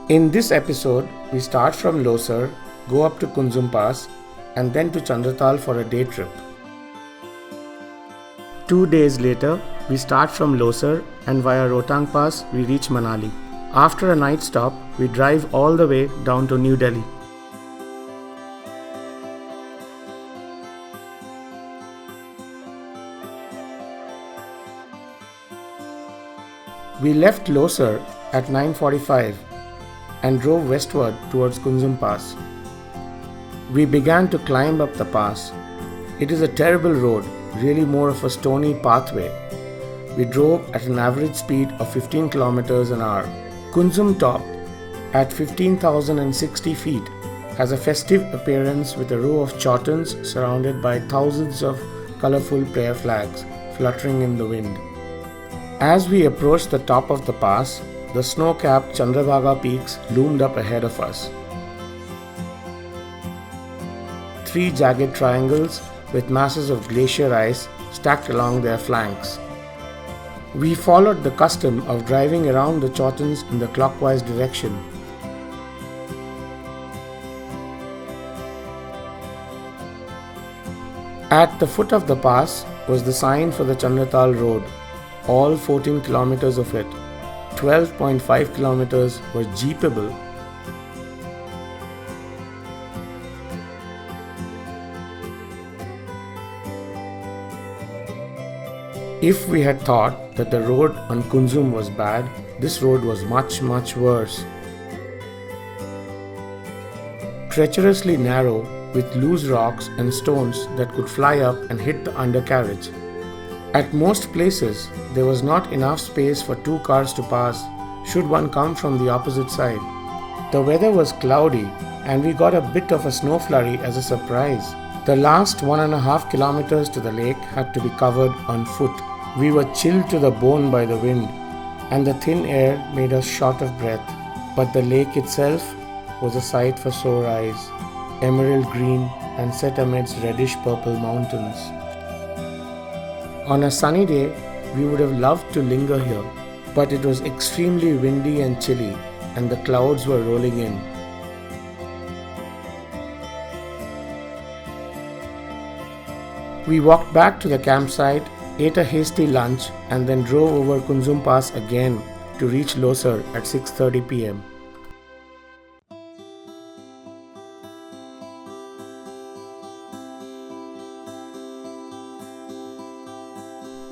In this episode, we start from Losar, go up to Kunzum Pass, and then to Chandratal for a day trip. 2 days later, we start from Losar and via Rohtang Pass we reach Manali. After a night stop, we drive all the way down to New Delhi. We left Losar at 9:45 and drove westward towards Kunzum Pass. We began to climb up the pass. It is a terrible road, really more of a stony pathway. We drove at an average speed of 15 kilometers an hour. Kunzum top, at 15,060 feet, has a festive appearance with a row of chotans surrounded by thousands of colorful prayer flags fluttering in the wind. As we approached the top of the pass, the snow-capped Chandrabhaga peaks loomed up ahead of us. 3 jagged triangles with masses of glacier ice stacked along their flanks. We followed the custom of driving around the chotans in the clockwise direction. At the foot of the pass was the sign for the Chandratal road, all 14 kilometers of it. 12.5 kilometers were jeepable. If we had thought that the road on Kunzum was bad, this road was much worse. Treacherously narrow with loose rocks and stones that could fly up and hit the undercarriage. At most places, there was not enough space for 2 cars to pass should one come from the opposite side. The weather was cloudy and we got a bit of a snow flurry as a surprise. The last 1.5 kilometers to the lake had to be covered on foot. We were chilled to the bone by the wind and the thin air made us short of breath. But the lake itself was a sight for sore eyes, emerald green and set amidst reddish purple mountains. On a sunny day, we would have loved to linger here, but it was extremely windy and chilly, and the clouds were rolling in. We walked back to the campsite, ate a hasty lunch, and then drove over Kunzum Pass again to reach Losar at 6:30 p.m.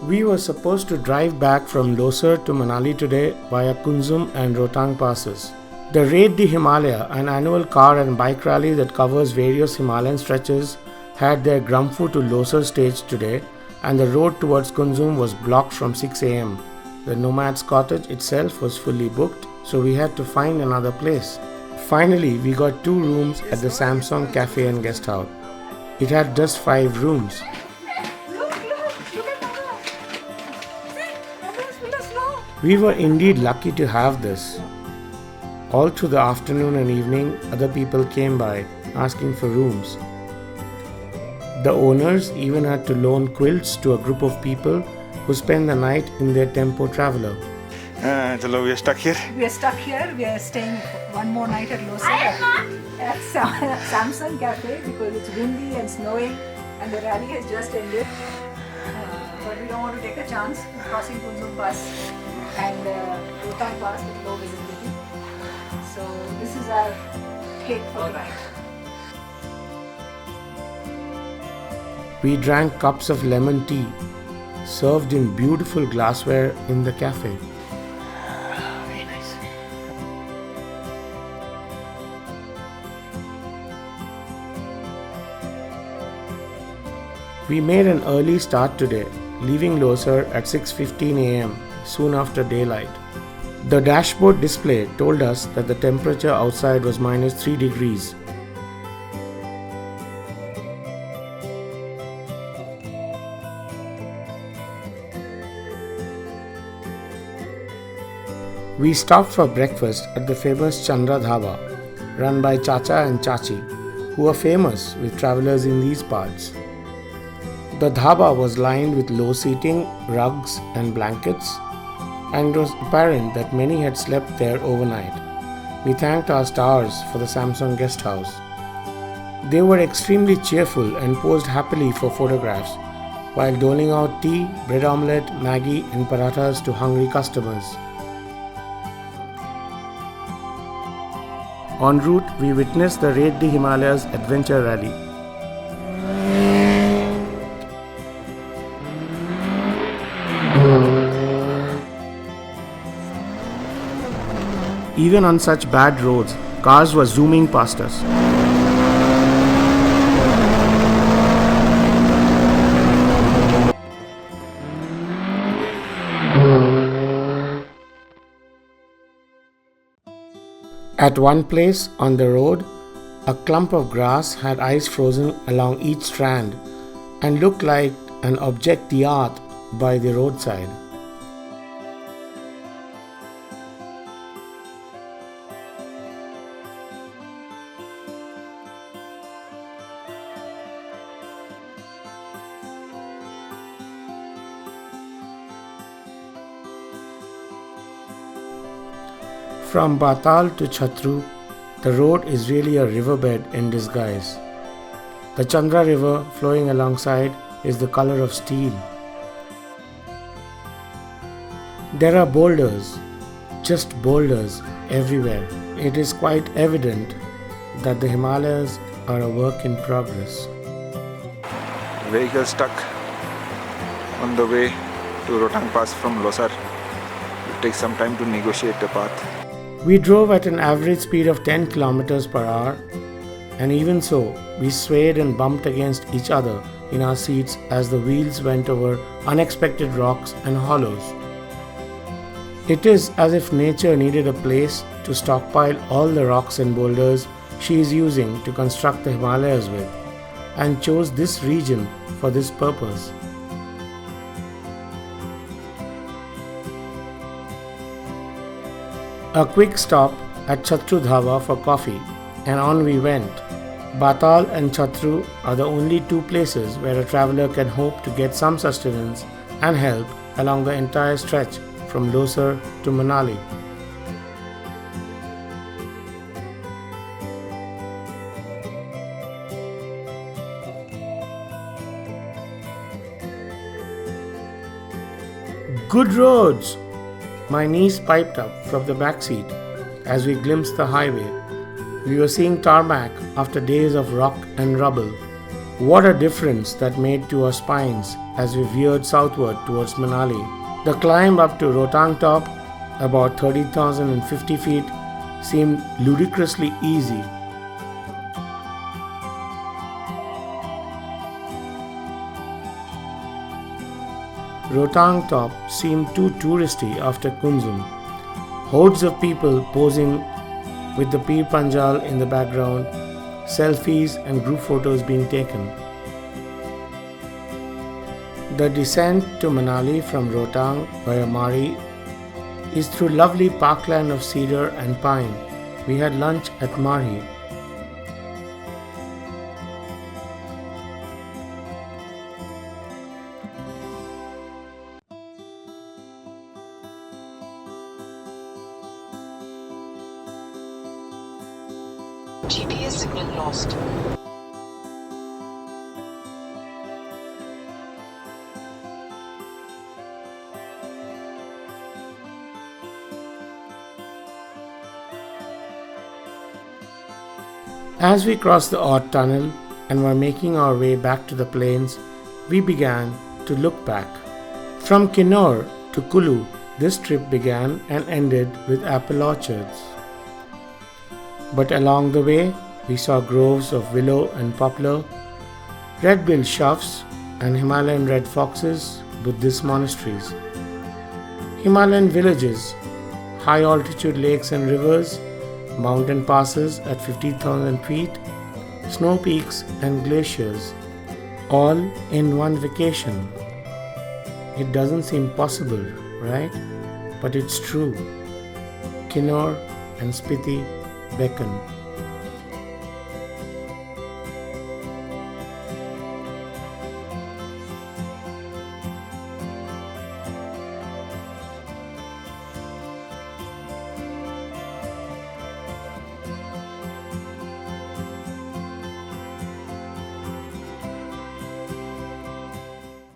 We were supposed to drive back from Losar to Manali today via Kunzum and Rohtang passes. The Raid-De-Himalaya, an annual car and bike rally that covers various Himalayan stretches, had their Grumpfu to Losar stage today, and the road towards Kunzum was blocked from 6 am. The Nomad's cottage itself was fully booked, so we had to find another place. Finally, we got 2 rooms at the Samsung Cafe and Guest House. It had just 5 rooms. We were indeed lucky to have this. All through the afternoon and evening, other people came by asking for rooms. The owners even had to loan quilts to a group of people who spend the night in their tempo traveler. So we are stuck here. We are stuck here. We are staying one more night at Losar at Samsung Cafe because it's windy and snowing and the rally has just ended. But we don't want to take a chance crossing Kunzum Pass and Rohtang Pass with low visibility. So this is our cake for tonight. We drank cups of lemon tea, served in beautiful glassware in the cafe. Very nice. We made an early start today, leaving Losar at 6:15 am, soon after daylight. The dashboard display told us that the temperature outside was -3 degrees. We stopped for breakfast at the famous Chandra Dhaba, run by Chacha and Chachi, who are famous with travelers in these parts. The dhaba was lined with low seating, rugs and blankets, and it was apparent that many had slept there overnight. we thanked our stars for the Samsung guest house. They were extremely cheerful and posed happily for photographs while doling out tea, bread omelette, Maggi and parathas to hungry customers. En route, we witnessed the Raid-De-Himalaya's adventure rally. Even on such bad roads, cars were zooming past us. At one place on the road, a clump of grass had ice frozen along each strand and looked like an object d'art by the roadside. From Batal to Chhatru, the road is really a riverbed in disguise. The Chandra river flowing alongside is the color of steel. There are boulders, just boulders everywhere. It is quite evident that the Himalayas are a work in progress. Vehicle stuck on the way to Rohtang Pass from Losar. It takes some time to negotiate the path. We drove at an average speed of 10 km per hour, and even so, we swayed and bumped against each other in our seats as the wheels went over unexpected rocks and hollows. It is as if nature needed a place to stockpile all the rocks and boulders she is using to construct the Himalayas with, and chose this region for this purpose. A quick stop at Chhatru Dhaba for coffee, and on we went. Batal and Chhatru are the only two places where a traveller can hope to get some sustenance and help along the entire stretch from Losar to Manali. Good roads! My knees piped up from the back seat as we glimpsed the highway. We were seeing tarmac after days of rock and rubble. What a difference that made to our spines as we veered southward towards Manali. The climb up to Rohtang top, about 30,050 feet, seemed ludicrously easy. Rohtang top seemed too touristy after Kunzum. Hordes of people posing with the Pir Panjal in the background, selfies and group photos being taken. The descent to Manali from Rohtang via Mari is through lovely parkland of cedar and pine. We had lunch at Mari. GPS signal lost. As we crossed the Aut Tunnel and were making our way back to the plains, we began to look back. From Kinnaur to Kulu, this trip began and ended with apple orchards. But along the way, we saw groves of willow and poplar, red-billed choughs and Himalayan red foxes, Buddhist monasteries, Himalayan villages, high-altitude lakes and rivers, mountain passes at 50,000 feet, snow peaks and glaciers, all in one vacation. It doesn't seem possible, right? But it's true. Kinnaur and Spiti beckon.